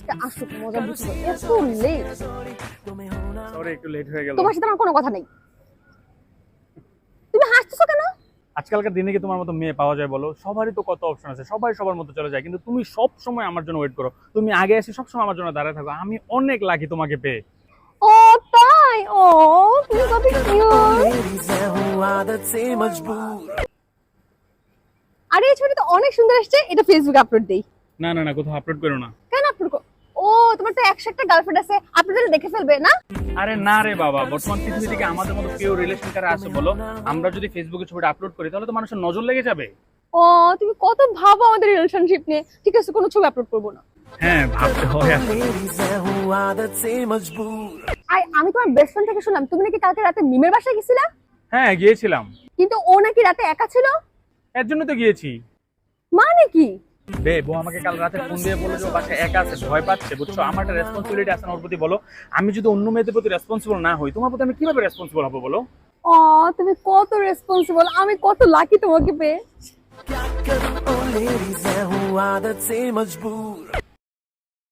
আজকে আসুক মজা বুঝবো। এত লেট। সরি একটু লেট হয়ে গেল। তোমার সাথে আমার কোনো কথা নেই। তুমি হাসতেছো কেন? আজকালকার দিনে কি তোমার মতো মেয়ে পাওয়া যায় বলো? সবারই তো কত অপশন আছে, সবাই সবার মতো চলে যায়, কিন্তু তুমি সব সময় আমার জন্য ওয়েট করো, তুমি আগে এসে সব সময় আমার জন্য দাঁড়ায় থাকো। আমি অনেক লাকি তোমাকে পেয়ে। ও তাই? ও তুমি কত কিউট। আরে এই ছবিটা তো অনেক সুন্দর আসছে, এটা ফেসবুকে আপলোড দেই। না না না, কোথাও আপলোড করো না। কেন আপলোড? ও তোমার তো 101টা গার্লফ্রেন্ড আছে, আপনি তাহলে দেখে ফেলবে না? আরে না রে বাবা, বর্তমান পৃথিবী থেকে আমাদের মতো পিওর রিলেশন কারা আছে বলো? আমরা যদি ফেসবুকে ছবিটা আপলোড করি তাহলে তো মানুষের নজর লেগে যাবে। ও তুমি কত ভাবো আমাদের রিলেশনশিপ নিয়ে। ঠিক আছে, কোনো ছবি আপলোড করবো না। হ্যাঁ ভাবতে হয় আসলে। আর আমি তোমার বেস্ট ফ্রেন্ড থেকে শুনলাম তুমি নাকি কালকে রাতে মিমের বাসায় গেছিলা, হ্যাঁ গিয়েছিলাম। কিন্তু ও নাকি রাতে একা ছিল। এর জন্য তো গিয়েছি। মানে কি? বে বউ আমাকে কাল রাতে ফোন দিয়ে বললো যে ও বাসায় একা আছে, ভয় পাচ্ছে, বুঝছো? আমার একটা রেসপন্সিবিলিটি আছে না ওর প্রতি, বলো? আমি যদি অন্য মেয়েদের প্রতি রেসপন্সিবল না হই, তোমার প্রতি আমি কিভাবে রেসপন্সিবল হবো বলো? ও তুমি কত রেসপন্সিবল, আমি কত লাকি তোমাকে পেয়ে।